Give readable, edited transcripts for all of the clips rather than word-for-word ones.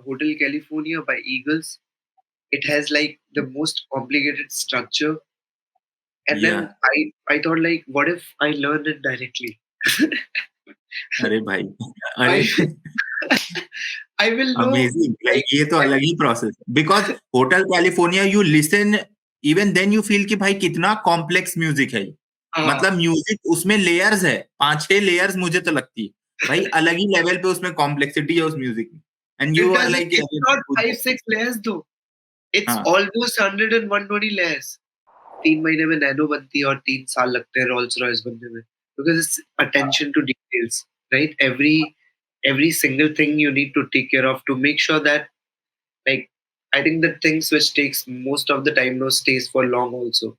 Hotel California by Eagles. It has like the most complicated structure. And Yeah. then I thought like, what if I learned it directly? अरे भाई, I अरे I will know amazing. Like like ये तो अलग ही process. Because Hotel California, you listen, even then you feel कि भाई कितना complex music है ये. हाँ, मतलब म्यूजिक उसमें लेयर्स है, 5-6 लेयर्स मुझे तो लगती है भाई, अलग ही लेवल पे उसमें कॉम्प्लेक्सिटी है उस म्यूजिक में. And it you are doesn't. Like It's not 5-6 layers though. It's हाँ almost 100 and 120 layers. 3 महीने में नैनो बनती है और 3 साल लगते हैं रोल्स रॉयस बनने में. Because it's attention to details, right? Every single thing you need to take care of to make sure that like I think the things which takes most of the time no stays for long also.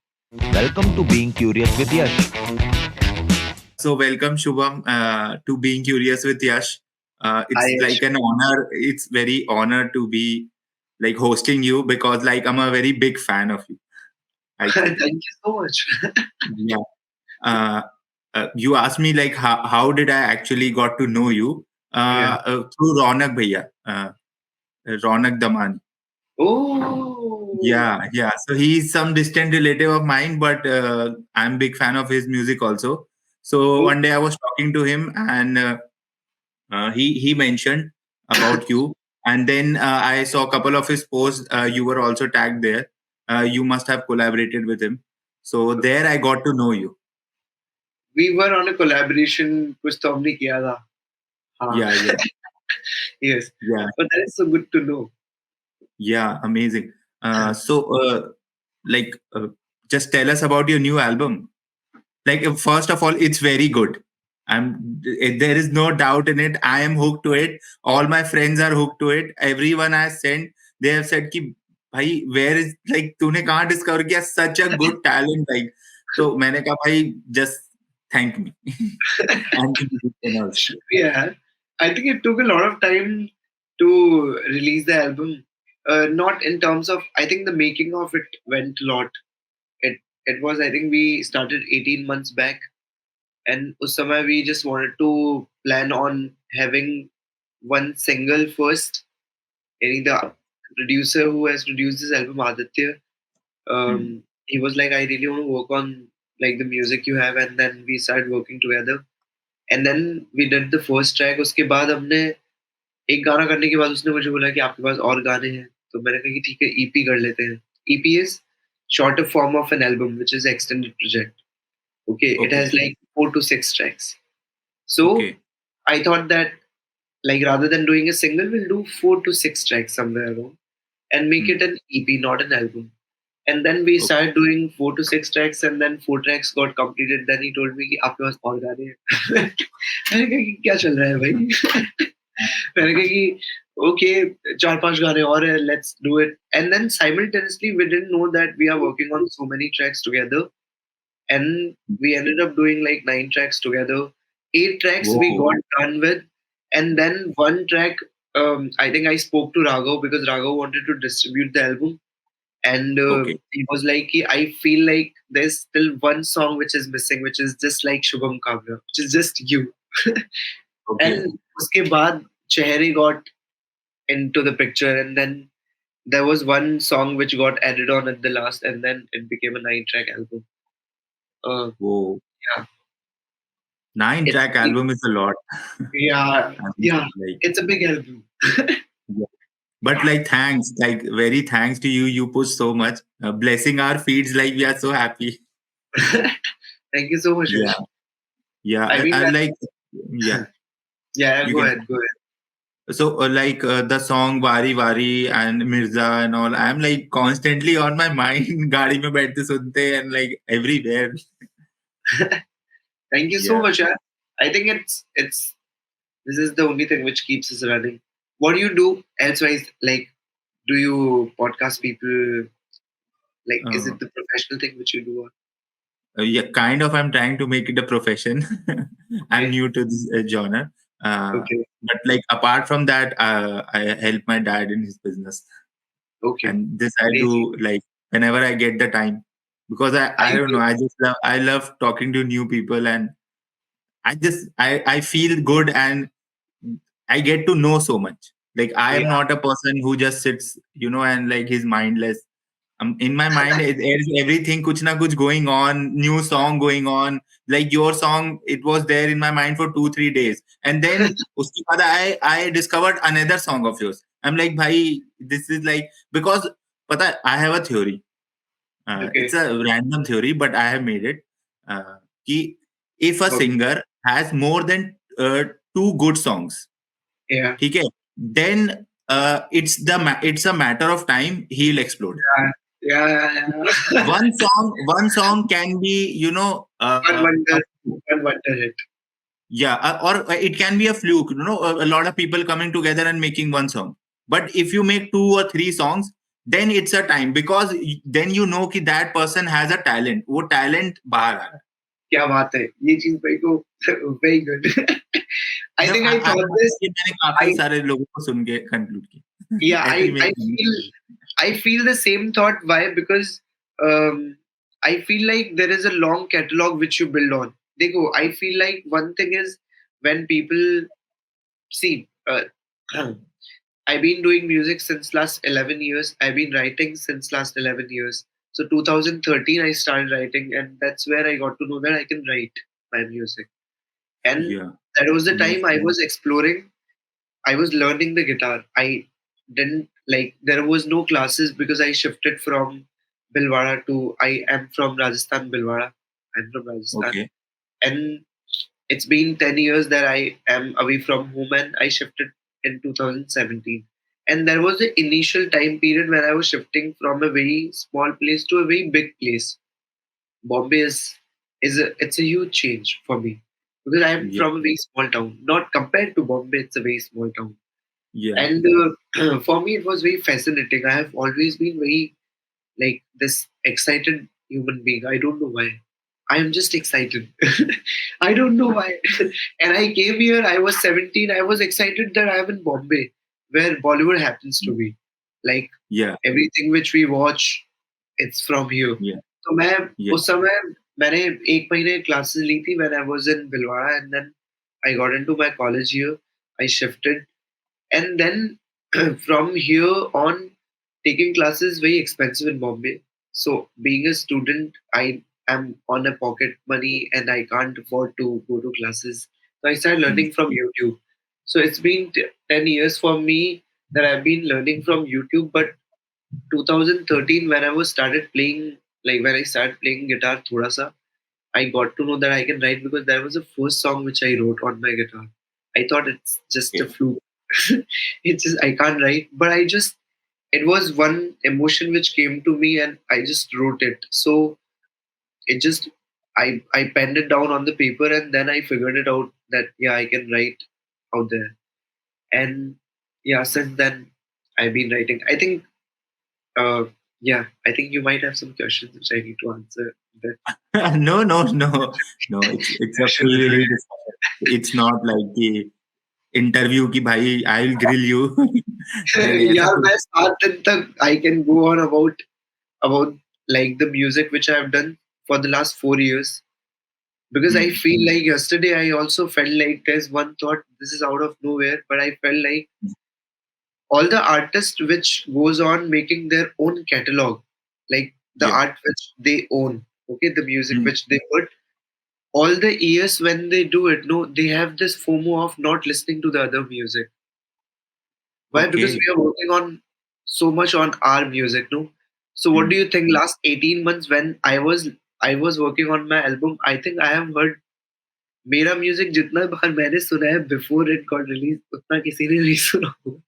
Welcome to Being Curious with Yash. So welcome Shubham to Being Curious with Yash. Hi, It's Yash. like an honor. It's very honor to be like hosting you, because like I'm a very big fan of you, I think. Thank you so much. Yeah. Uh, you asked me like how did I actually got to know you? Yeah. Through Ronak Bhaiya, Ronak Damani. Oh. Yeah. So he's some distant relative of mine, but I'm big fan of his music also. So Oh. one day I was talking to him, and he mentioned about you, and then I saw a couple of his posts. You were also tagged there. You must have collaborated with him. So there I got to know you. We were on a collaboration कुछ तो हमने किया था. हाँ. Yeah. Yes. Yeah. But that is so good to know. Yeah, amazing. Like, just tell us about your new album. Like, first of all, it's very good. There is no doubt in it. I am hooked to it. All my friends are hooked to it. Everyone I sent, they have said कि भाई where is like तूने कहाँ discover किया such a good talent, like. तो मैंने कहा भाई just thank me. And the musician also. Yeah. I think it took a lot of time to release the album. Not in terms of I think the making of it went a lot. It was I think we started 18 months back, and उस समय we just wanted to plan on having one single first. And the producer who has produced this album, Aditya, he was like, I really want to work on like the music you have, and then we started working together. And then we did the first track. उसके बाद हमने एक गाना करने के बाद उसने मुझे बोला कि आपके पास और गाने हैं, तो मैंने कहा कि ठीक है EP कर लेते हैं. EP is shorter form of an album, which is extended project. Okay, it has like 4 to 6 tracks. So Okay. I thought that like rather than doing a single, we'll do 4 to 6 tracks somewhere around and make it an EP, not an album. And then we started doing 4 to 6 tracks, and then 4 tracks got completed. Then he told me कि आपके पास और गाने हैं. मैंने कहा कि क्या चल रहा है भाई? मैंने कहा कि okay, 4-5 गाने और हैं, let's do it. And then simultaneously, we didn't know that we are working on so many tracks together, and we ended up doing like 9 tracks together. 8 tracks we Whoa. got done with, and then one track. I think I spoke to Raghav because Raghav wanted to distribute the album. And he was like, I feel like there's still one song which is missing, which is just like Shubham Kabra, which is just you. And uske baad, Chehre got into the picture, and then there was one song which got added on at the last, and then it became a 9-track album. Whoa. Yeah. 9-track album is a lot. Yeah. Like, It's a big album. yeah. But like, thanks, like very thanks to you. You push so much, blessing our feeds. Like, we are so happy. Thank you so much. Yeah. I mean, like, yeah. Yeah, You go can ahead. So, like the song Wari Wari and Mirza and all, I'm like constantly on my mind. गाड़ी में बैठते सुनते and like everywhere. Thank you so much. Yeah. I think it's this is the only thing which keeps us running. What do you do elsewise? Like, do you podcast people? Like, is it the professional thing which you do? Yeah, kind of. I'm trying to make it a profession. I'm new to this genre. But like apart from that, I help my dad in his business. Okay. And this I do like whenever I get the time, because I don't know. I love talking to new people, and I feel good, and I get to know so much. Like I am Yeah. not a person who just sits, and like he's mindless. In my mind, there is everything, kuch na kuch going on, new song going on. Like your song, it was there in my mind for 2-3 days, and then uski baad I discovered another song of yours. I'm like, bhai, this is like because, pata, I have a theory. It's Okay. a random theory, but I have made it. Ki if a Okay. singer has more than two good songs, Yeah. okay, then it's a matter of time he'll explode. Yeah. Yeah. Yeah. One song can be, One a wonder. fluke. One wonder hit. Yeah, or it can be a fluke. A lot of people coming together and making one song. But if you make 2 or 3 songs, then it's a time, because then you know कि that person has a talent. वो talent बाहर आ रहा है. क्या बात है ये चीज भाई को very good. I मतलब think I thought this. ये मैंने काफी I सारे लोगों को सुन के कंक्लूड Yeah. किया. ऐसे मेरी I feel the same thought. Why? Because I feel like there is a long catalog which you build on. They go. I feel like one thing is when people see. I've been doing music since last 11 years. I've been writing since last 11 years. So 2013 I started writing, and that's where I got to know that I can write my music. And yeah. that was the Nice. time I was exploring. I was learning the guitar. I didn't like there was no classes because I shifted from Bhilwara to I am from Rajasthan, Bhilwara. I'm from Rajasthan. Okay. And it's been 10 years that I am away from home, and I shifted in 2017. And there was an initial time period when I was shifting from a very small place to a very big place. Bombay it's a huge change for me because I am Yeah. from a very small town. Not compared to Bombay, it's a very small town. Yeah. And for me, it was very fascinating. I have always been very like this excited human being. I don't know why. I am just excited. I don't know why. And I came here, I was 17. I was excited that I am in Bombay, where Bollywood happens to be. Like Yeah. everything which we watch, it's from here. Yeah. तो मैं Yeah. उस समय मैंने एक महीने classes ली थी when I was in Bhilwara, and then I got into my college here. I shifted, and then from here on, taking classes is very expensive in Bombay. So being a student, I am on a pocket money and I can't afford to go to classes. So I started Mm. learning from YouTube. So it's been 10 years for me that I've been learning from YouTube. But 2013, when I was started playing, like when I started playing guitar, thoda sa, I got to know that I can write because that was the first song which I wrote on my guitar. I thought it's just a Okay. fluke. It's just I can't write, but I just it was one emotion which came to me and I just wrote it. So it just I penned it down on the paper and then I figured it out that yeah I can write out there. And yeah, since then I've been writing. I think uh yeah, I think you might have some questions which I need to answer. That No, no, no, no. It's a should be free discussion. It's not like the interview की भाई I will grill you. नहीं नहीं ऐसा yeah, कुछ. मैं 7 दिन तक I can go on about like the music which I have done for the last 4 years. Because I feel like yesterday I also felt like there's one thought, this is out of nowhere, but I felt like all the artists which goes on making their own catalog, like the Yeah. art which they own, okay, the music Mm. which they put, all the years when they do it, no, they have this FOMO of not listening to the other music. Why? Because Okay. we are working on so much on our music, no. So what do Mm. you think? Last 18 months when I was working on my album, I think I have heard मेरा music जितना बार मैंने सुना है before it got release उतना किसी ने नहीं सुना होगा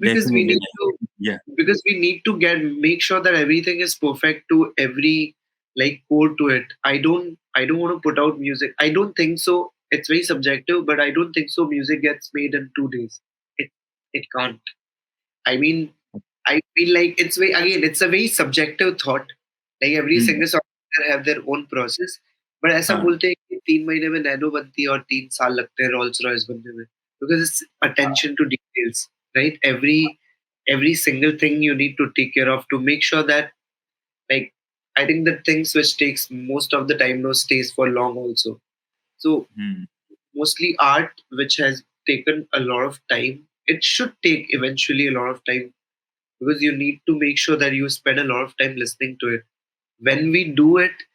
because we Definitely. need to Yeah. because we need to get make sure that everything is perfect to every like core to it. I don't want to put out music. I don't think so. It's very subjective, but I don't think so music gets made in 2 days. It can't. I mean, I feel like it's a very subjective thought. Like every Mm. singer songwriter have their own process. But ऐसा हाँ. बोलते हैं कि 3 महीने में nano बनती है और 3 साल लगते हैं रोल्स रॉयस बनने में. Because it's attention to details, right? Every single thing you need to take care of to make sure that like I think the things which takes most of the time no stays for long also. So Mm. mostly art which has taken a lot of time it should take eventually a lot of time, because you need to make sure that you spend a lot of time listening to it. When we do it,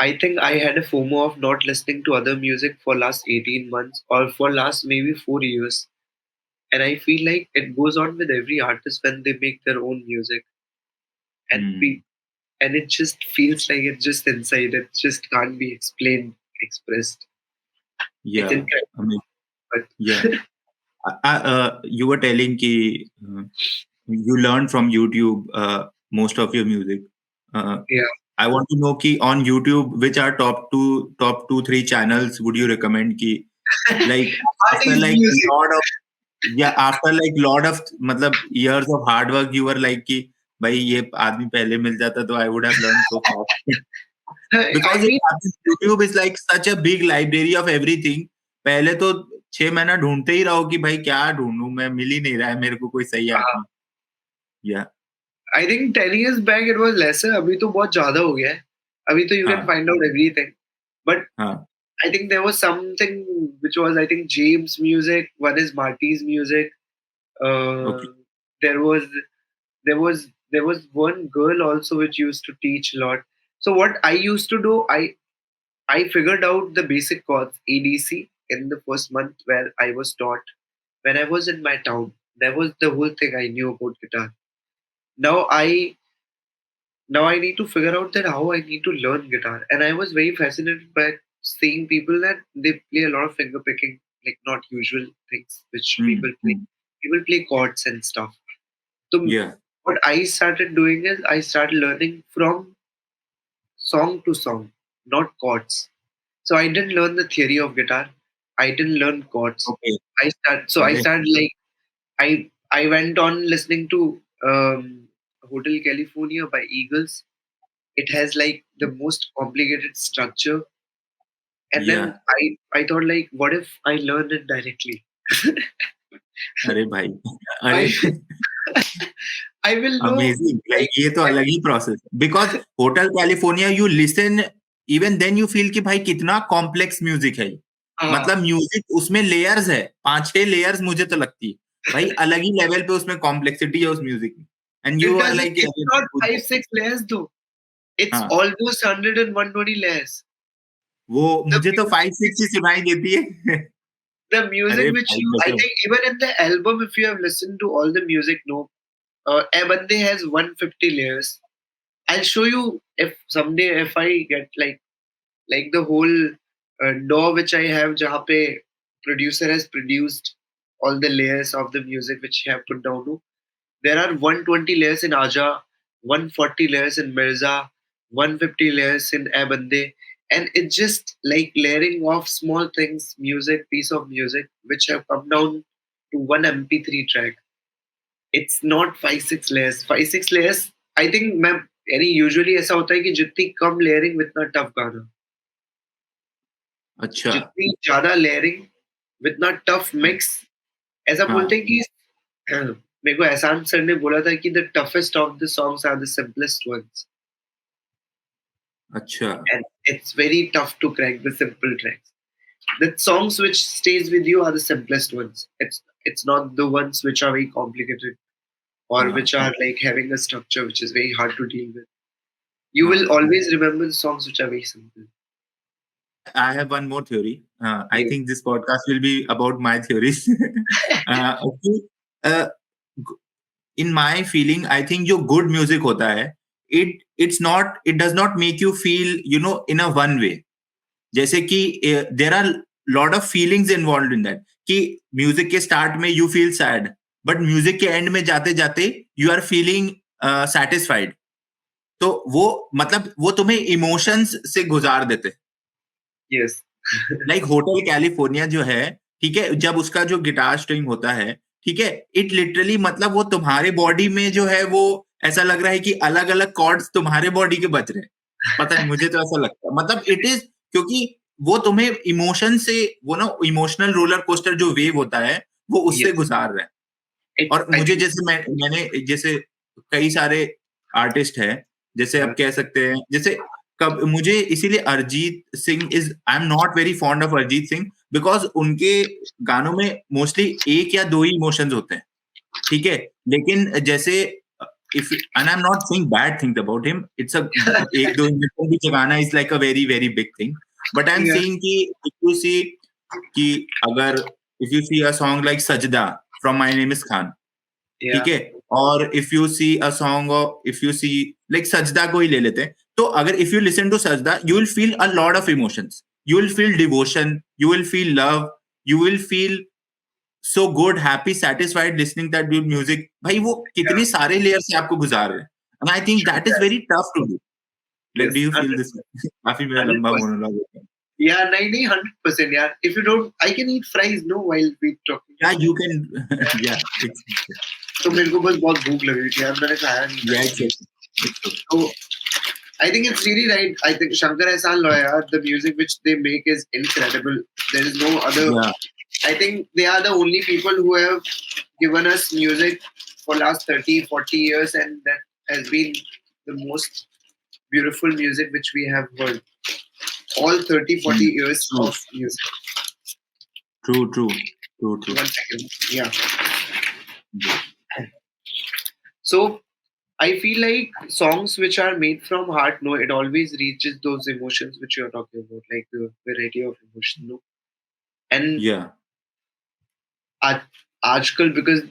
I think I had a FOMO of not listening to other music for last 18 months or for last maybe 4 years. And I feel like it goes on with every artist when they make their own music. And Hmm. and it just feels like it's just inside. It just can't be explained, expressed. It's Yeah. incredible, I mean, but yeah. You were telling कि you learn from YouTube most of your music. yeah. I want to know कि on YouTube which are top two, three channels would you recommend कि like after Artist like music. lot of after like lot of मतलब years of hard work you were like कि भाई ये आदमी पहले मिल जाता तो I would have learned so fast. I Because it mean, happens, YouTube is like such a big library of everything. पहले तो 6 महीना ढूंढते ही रहो कि भाई क्या ढूंढूं मैं, मिल ही नहीं रहा है मेरे को कोई सही आदमी. Yeah. I think 10 years back it was lesser. अभी तो बहुत ज़्यादा हो गया है. अभी तो you can हाँ. find out everything. But हाँ. I think there was something which was, I think, James music. One is Marty's music. Okay. There was there was one girl also which used to teach a lot. So what I used to do, I figured out the basic chords ADC in the first month where I was taught. When I was in my town, that was the whole thing I knew about guitar. Now I now I need to figure out that how I need to learn guitar. And I was very fascinated by seeing people that they play a lot of finger picking, like not usual things which people Hmm. play. People play chords and stuff. So Yeah. what I started doing is I started learning from song to song, not chords. So I didn't learn the theory of guitar. I didn't learn chords. Okay. I अरे. started like I went on listening to Hotel California by Eagles. It has like the most complicated structure, and then Yeah. I thought like, what if I learn it directly? अरे भाई. अरे. I I will know Amazing. Like like ये तो अलग ही process. Because Hotel California you listen even then you feel कि भाई कितना complex music है. ah, मतलब म्यूजिक उसमें लेयर्स है, 5-6 लेयर्स मुझे तो लगती है भाई, अलग ही लेवल पे उसमें कॉम्प्लेक्सिटी है उस म्यूजिक में. And it you are doesn't. Like It's not 5-6 layers though. It's हाँ, almost 100 and 120 layers. वो The मुझे तो music 5-6 ही which सुनाई देती है. the music अरे which भाई you I गजब. think even in the album, if you have listened to all the music, no, Ebande has 150 layers. I'll show you if someday if I get like the whole DAW which I have, jahan pe producer has produced all the layers of the music which he have put down. No? There are 120 layers in Aja, 140 layers in Mirza, 150 layers in Abande, and it's just like layering of small things, music, piece of music, which have come down to one MP3 track. It's not 5-6 layers. 5-6 layers, I think मैं यानी usually ऐसा होता है कि जितनी कम layering उतना tough गाना, अच्छा. जितनी ज्यादा layering उतना tough mix. ऐसा बोलते हाँ. हैं कि मेरे को एहसान सर ने बोला था कि the toughest of the songs are the simplest ones, अच्छा. and it's very tough to crack the simple tracks. The songs which stays with you are the simplest ones. It's not the ones which are very complicated or हाँ. which are like having a structure which is very hard to deal with. You will हाँ. always remember the songs which are very simple. I have one more theory. I Yeah. think this podcast will be about my theories. Okay. Uh, in my feeling, I think जो good music होता है, it does not make you feel in a one way. जैसे कि there are lot of feelings involved in that. कि music के start में you feel sad, but music के and में जाते जाते you are feeling satisfied. तो वो मतलब वो तुम्हें इमोशंस से गुजार देते. Yes. लाइक होटल कैलिफोर्निया जो है, ठीक है, जब उसका जो गिटार स्ट्रिंग होता है, ठीक है, इट लिटरली मतलब वो तुम्हारे बॉडी में जो है वो ऐसा लग रहा है कि अलग अलग कॉर्ड्स तुम्हारे बॉडी के बज रहे हैं. पता नहीं, मुझे तो ऐसा लगता है, मतलब इट इज, क्योंकि वो तुम्हें इमोशन से, वो ना इमोशनल रोलर कोस्टर जो वेव होता है वो उससे Yes. गुजार रहा है. It. और I मुझे think. जैसे मैंने जैसे कई सारे आर्टिस्ट हैं, जैसे Uh, आप कह सकते हैं, जैसे कब मुझे इसीलिए Arijit Singh is, I am not very fond of Arijit Singh, because उनके गानों में मोस्टली एक या दो ही इमोशंस होते हैं, ठीक है, लेकिन जैसे if and I'm not saying bad things about him, it's a एक दो इमोशन भी जगाना is like a very very big thing, but I'm Yeah, saying कि if you see कि अगर if you see a song like Sajda from My Name Is Khan, ठीक yeah, है, और if you see a song or if you see like Sajda को ही ले लेते हैं, तो अगर if you listen to Sajda, you will feel a lot of emotions, you will feel devotion, you will feel love, you will feel so good, happy, satisfied listening that good music. भाई वो yeah. कितने सारे layers से आपको गुजार रहे हैं, and I think that is Yes, very tough to do. Like, yes, do you feel 100%. this? काफी मेरा लंबा 100%. monologue हो गया. Yeah, 100%. Yeah. If you don't, I can eat fries, no, while we talking. Yeah, you can. Yeah, it's तो मेरे को बस बहुत भूख लग रही थी यार, मैंने खाया नहीं yeah, था. it's okay. So I think it's really right. I think Shankar Ehsaan Loya, the music which they make is incredible. There is no other. Yeah, I think they are the only people who have given us music for last 30, 40 years, and that has been the most beautiful music which we have heard. All 30, 40 years true, of music. true. 1 second. Yeah. Yeah. So I feel like songs which are made from heart, no, it always reaches those emotions which you're talking about, like the variety of emotion, no. And Yeah. आजकल, because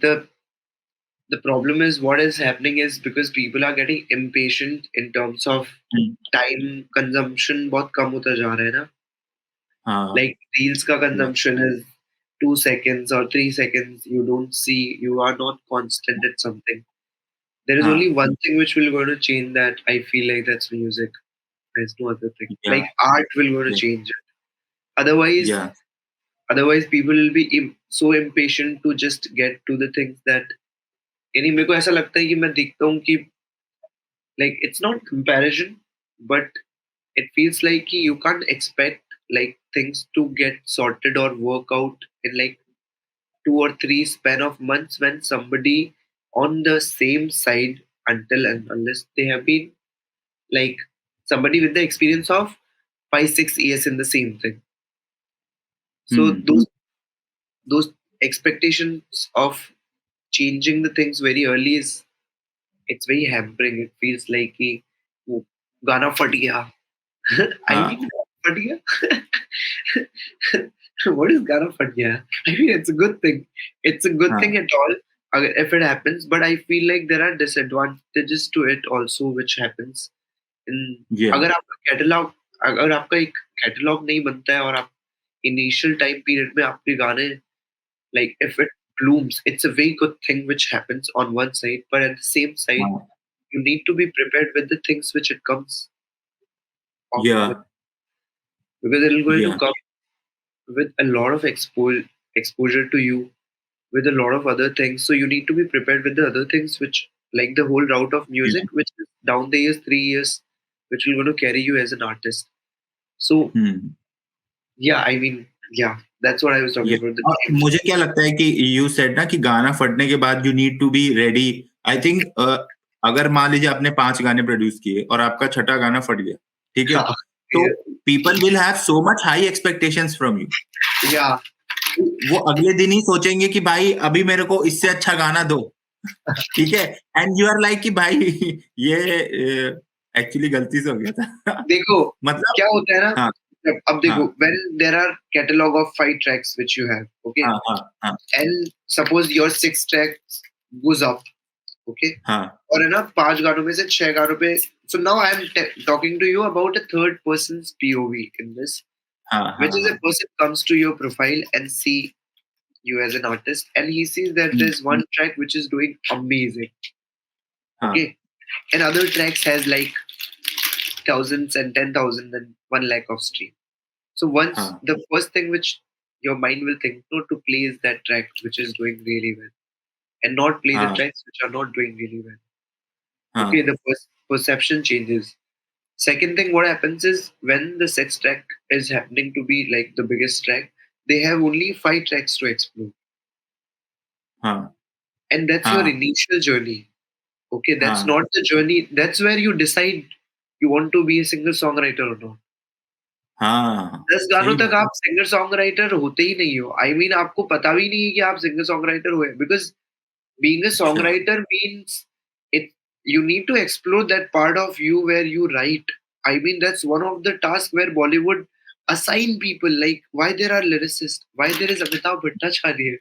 the problem is what is happening is because people are getting impatient in terms of Hmm. time consumption. बहुत कम होता जा रहा है ना. हाँ. Like reels का consumption is 2 seconds or 3 seconds. You don't see. You are not constant at something. There is हाँ. only one thing which will going to change that. I feel like that's music. There's no other thing. Yeah. Like art will going to Yeah. change it. Otherwise, Yeah. otherwise people will be so impatient to just get to the things that. यानी मेरे को ऐसा लगता है कि मैं देखता हूँ कि like it's not comparison, but it feels like you can't expect like things to get sorted or work out in like 2 or 3 span of months when somebody on the same side until and unless they have been like somebody with the experience of 5 6 years in the same thing. So Hmm. those expectations of changing the things very early is it's very hampering. It feels like कि वो गाना फट गया. I हाँ. mean फट गया. What is गाना फट गया? I mean it's a good thing. It's a good हाँ. thing at all if it happens. But I feel like there are disadvantages to it also which happens. Yeah. अगर आपका एक catalogue नहीं बनता है और आप इनिशियल टाइम पीरियड में आपके गाने like if it blooms, it's a very good thing which happens on one side, but at the same side हाँ. you need to be prepared with the things which it comes off Yeah. with, because it is going to Yeah. come with a lot of exposure to you with a lot of other things. So you need to be prepared with the other things which like the whole route of music which is down the years 3 years which will going to carry you as an artist. So Hmm. yeah, I mean yeah, that's what I was talking Yeah. about. और मुझे क्या लगता है कि you said ना कि गाना फटने के बाद you need to be ready. I think अगर मान लीजिए आपने 5 गाने प्रोड्यूस किए और आपका छठा गाना फट गया, ठीक है, तो people will have so much high expectations from you. Yeah. वो अगले दिन ही सोचेंगे कि भाई अभी मेरे को इससे अच्छा गाना दो, ठीक है, एंड यू आर लाइक कि भाई ये एक्चुअली गलती से हो गया था. देखो मतलब क्या होता है ना. हाँ. अब देखो हाँ. when there are catalog of 5 tracks which you have, okay, हाँ. हाँ. हाँ. and suppose your 6 tracks goes up, okay, हाँ. और है ना 5 गानों में से 6 गानों पे. So now I am talking to you about a third person's POV in this, हाँ. which is a person comes to your profile and see you as an artist and he sees that there's one track which is doing amazing, okay, and other tracks has like thousands and 10,000 and 1 lakh of stream. So once the first thing which your mind will think no to play is that track which is doing really well, and not play the tracks which are not doing really well. Okay, the perception changes. Second thing, what happens is when the sex track is happening to be like the biggest track, they have only 5 tracks to explore. And that's your initial journey. Okay, that's not the journey. That's where you decide you want to be a singer songwriter or not. हाँ 10 गानों सही तक बात है। आप singer song writer होते ही नहीं हो। आई मीन आपको पता भी नहीं है कि आप सिंगर सॉन्ग राइटर हुए, बिकॉज बीइंग अ सॉन्ग अच्छा writer means it you need to explore that part of you where you write. I mean, that's one of the tasks where Bollywood assign people, like why there are lyricists, why there is Amitabh Bhattacharya.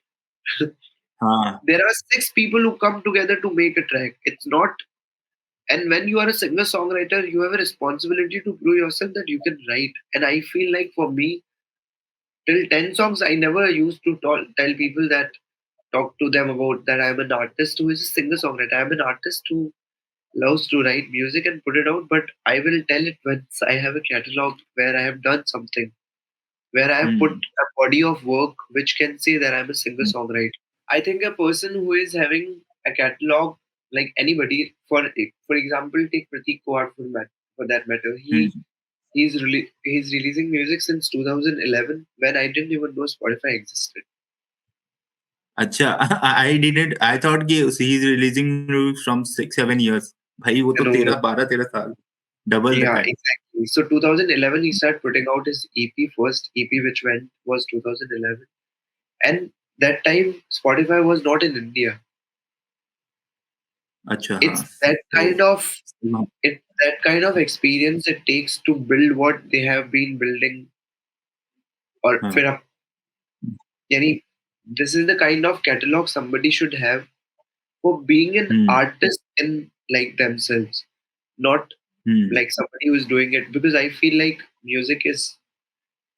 हाँ There are six people who come together to make a track. It's not. And when you are a singer songwriter, you have a responsibility to prove yourself that you can write. And I feel like for me, till 10 songs, I never used to tell people that, talk to them about that I'm an artist who is a singer songwriter. I'm an artist who loves to write music and put it out, but I will tell it once I have a catalog where I have done something, where I have put hmm a body of work which can say that I'm a singer songwriter. I think a person who is having a catalog, like anybody, for example, take Pratik Kuwar for that matter. Hmm He's releasing music since 2011 when I didn't even know Spotify existed. अच्छा I didn't I thought कि he is releasing from 6-7 years भाई वो तो No, no. 13 12 13 साल double the Yeah, time exactly. So 2011, he started putting out his EP. First EP which went was 2011, and that time Spotify was not in India. अच्छा हाँ It's that तो kind of experience it takes to build what they have been building. Or हाँ फिर आप यानी this is the kind of catalog somebody should have for being an hmm artist in like themselves, not hmm like somebody who is doing it. Because I feel like music is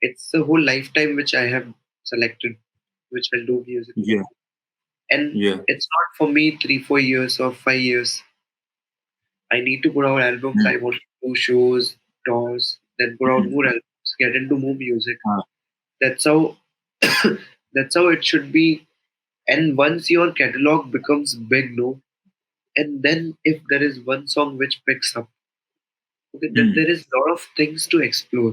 it's a whole lifetime which I have selected, which I'll do music for. या And या it's not for me 3-4 years or 5 years. I need to put out albums. I want to do shows, tours, then put out more albums, get into more music. हाँ That's how that's how it should be. And once your catalog becomes big, no, and then if there is one song which picks up, okay, then hmm there is a lot of things to explore.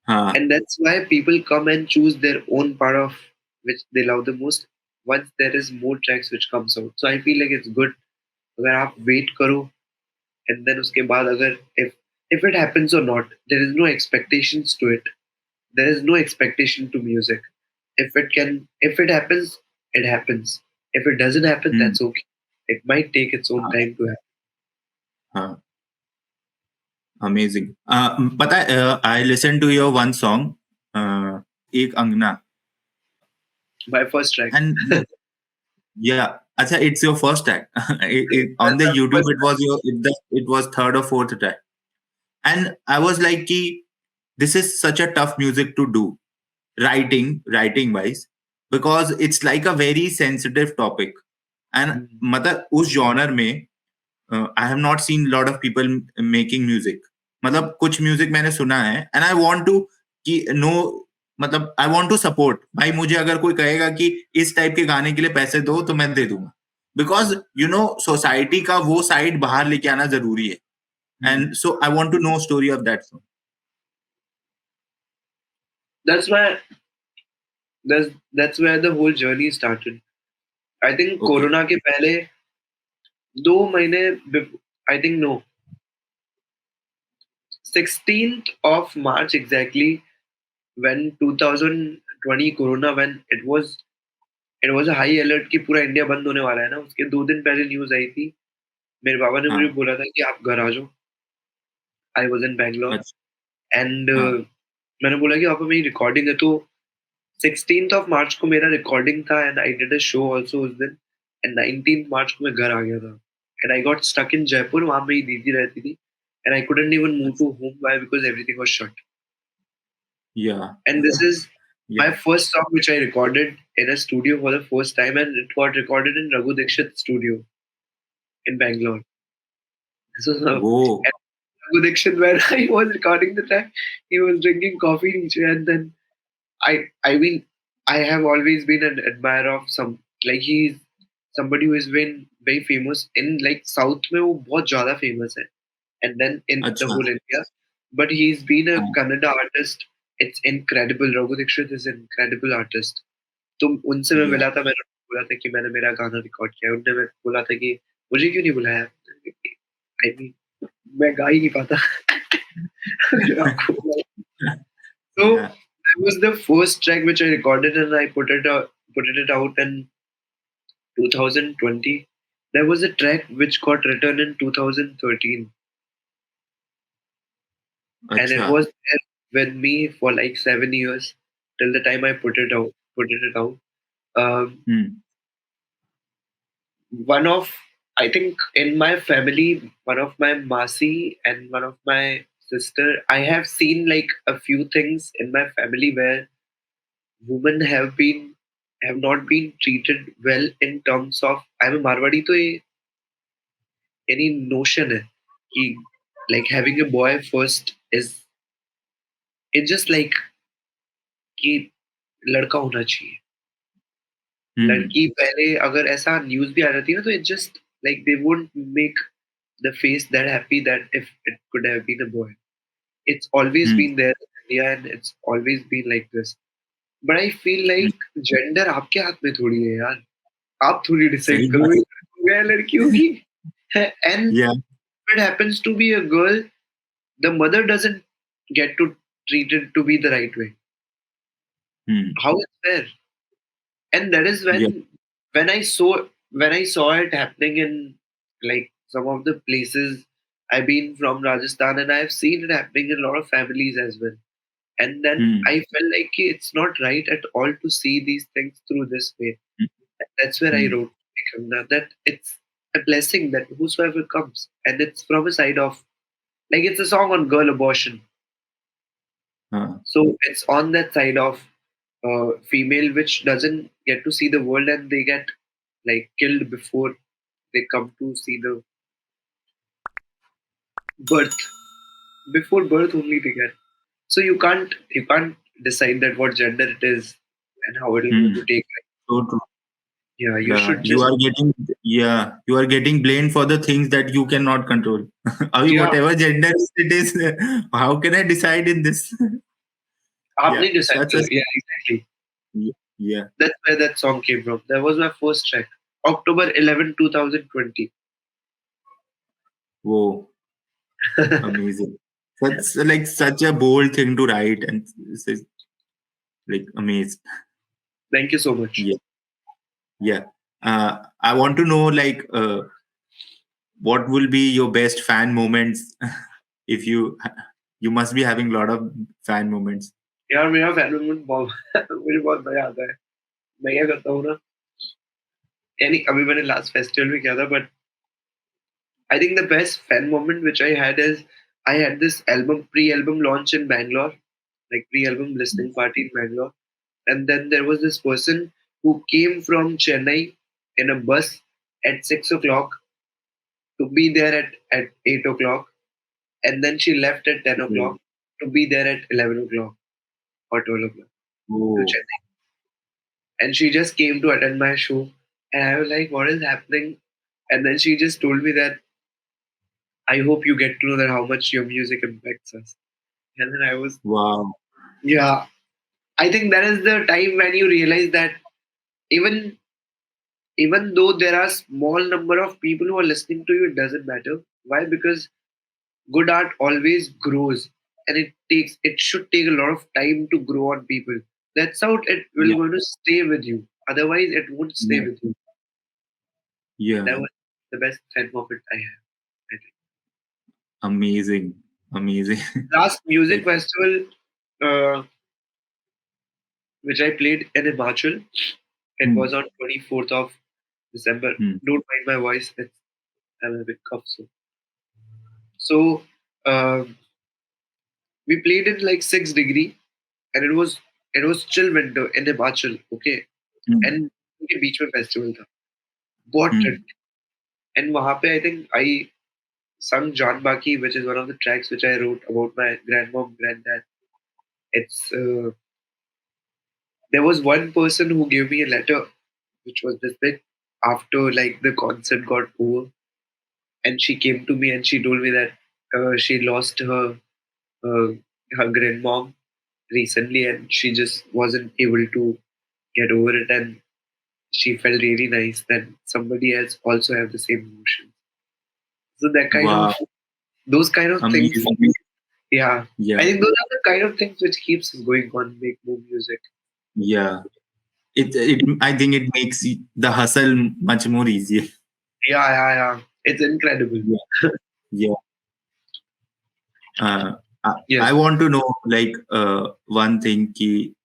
हाँ And that's why people come and choose their own part of which they love the most once there is more tracks which comes out. So I feel like it's good अगर आप wait करो and then उसके बाद अगर if it happens or not, there is no expectations to it. There is no expectation to music. If it happens, it happens. If it doesn't happen, hmm that's okay. It might take its own हाँ time to happen. हाँ amazing पता है I listen to your one song एक अंगना My first track. And yeah अच्छा it's your first track on That's the my YouTube first it was your it was third और fourth track and I was like कि this is such a tough music to do writing wise because it's like a very sensitive topic and track. मतलब उस genre में I have not seen lot of people making music मतलब कुछ music मैंने सुना है and I want to कि no मतलब I want to support भाई मुझे अगर कोई कहेगा कि इस टाइप के गाने के लिए पैसे दो तो मैं दे दूंगा बिकॉज यू नो सोसाइटी का वो साइड बाहर लेके आना जरूरी है Mm. And so I want to know story of that song That's why that's where the whole journey started. I think okay corona के पहले 2 महीने I think no 16th of March exactly when 2020 Corona when it was a high alert कि पूरा India बंद होने वाला है ना उसके 2 दिन पहले न्यूज आई थी मेरे पापा ने मुझे हाँ बोला था कि आप घर आ जाओ आई वॉज इन बैंगलोर अच्छा एंड हाँ मैंने बोला कि पापा मेरी रिकॉर्डिंग है तो 16th ऑफ मार्च को मेरा रिकॉर्डिंग था and I did a show also उस दिन एंड 19th मार्च को मैं घर आ गया था and I got stuck in Jaipur वहां मेरी दीदी रहती थी and I couldn't even move to home why because everything was shut. या And this is या my first song which I recorded in a studio for the first time, and it got recorded in Raghu Dixit's studio in Bangalore. So वो at Raghu Dixit, where I was recording the track, he was drinking coffee each and then I mean I have always been an admirer of some like he's somebody who has been very famous in like South में वो बहुत ज़्यादा famous है and then in the अच्छा whole India. But he's been a हाँ Kannada artist. It's incredible. Raghu Dixit is an incredible artist. तो उनसे मैं या मिला था मैंने बोला था कि मैंने मेरा गाना रिकॉर्ड किया है उनने मैं बोला था कि मुझे क्यों नहीं बुलाया आई मीन मैं गा ही नहीं पाता मैंने आपको बुलाया So Yeah. that was the first track which I recorded, and I put it out in 2020. There was a track which got written in 2013, and it Acha. was there with me for like 7 years till the time I put it out. Put it out. Um, Hmm. one of I think in my family, one of my masi and one of my sister, I have seen like a few things in my family where women have not been treated well in terms of I'm a Marwadi तो ये any notion है कि like having a boy first is it's just like कि लड़का होना चाहिए Hmm. लड़की पहले अगर ऐसा न्यूज भी आ जाती है ना तो it just like they won't make the face that happy that if it could have been a boy. It's always Hmm. been there in India and it's always been like this. But I feel Hmm. like gender आपके हाथ में थोड़ी है यार. आप थोड़ी decide सही बात. करोगे लड़कों या लड़कियों की. And Yeah. if it happens to be a girl, the mother doesn't get to treat it to be the right way. Hmm. How is fair? And that is Yeah. when I saw it happening in like some of the places. I've been from Rajasthan and I've seen it happening in a lot of families as well. And then Hmm. I felt like it's not right at all to see these things through this way. And that's where I Hmm. wrote Agana, that it's a blessing that whosoever comes, and it's from a side of like it's a song on girl abortion. Uh, So it's on that side of female which doesn't get to see the world and they get like killed before they come to see the birth. Before birth only they get. So you can't decide that what gender it is and how it is going hmm. to take. So true. Yeah, you Yeah, should just you are getting blamed for the things that you cannot control. I mean, yeah. whatever gender it is, how can I decide in this? आपने Yeah, decide such a करो. Yeah, exactly. yeah. That's where that song came from. That was my first track. October 11, 2020. Whoa, amazing. That's like such a bold thing to write, and this is like amazed. Thank you so much. Yeah, yeah. I want to know like what will be your best fan moments if you must be having a lot of fan moments. यार मेरा fan moment बहुत मुझे बहुत मजा आता है. मैं क्या करता हूँ ना, यानी अभी मैंने लास्ट फेस्टिवल में किया था, but I think the best fan moment which I had is I had this album pre-album launch in Bangalore, like pre-album listening party in Bangalore, and then there was this person who came from Chennai in a bus at 6 o'clock to be there at 8 o'clock, and then she left at 10 o'clock Oh, to be there at 11 o'clock or 12 o'clock to oh, Chennai. And she just came to attend my show. And I was like, what is happening? And then she just told me that I hope you get to know that how much your music impacts us. And then I was, wow. yeah, I think that is the time when you realize that even even though there are small number of people who are listening to you, it doesn't matter. Why? Because good art always grows, and it should take a lot of time to grow on people. That's how it will Yeah, going to stay with you. Otherwise, it won't stay yeah, with you. yeah. That was the best fan moment I have. I think. Amazing, amazing. Last music Like, festival uh, which I played in Himachal, it was hmm, on 24th of December. hmm, Don't mind my voice; I'm a bit cough. So we played in like 6 degree, and it was chill winter in Himachal. Okay, hmm, and उनके बीच में festival था, बहुत ठंड. hmm. And वहाँ पे I think I sung John Baki, which is one of the tracks which I wrote about my grandmom, granddad. It's There was one person who gave me a letter, which was this big after like the concert got over, and she came to me and she told me that she lost uh, her grandmom recently, and she just wasn't able to get over it, and she felt really nice that somebody else also have the same emotion. So that kind of Wow, those kind of things amazing. Yeah. Yeah, I think those are the kind of things which keeps us going on, make more music. yeah. It I think it makes the hustle much more easier. Yeah. It's incredible. Yeah, yeah. Uh, I Yes. want to know like one thing. Ki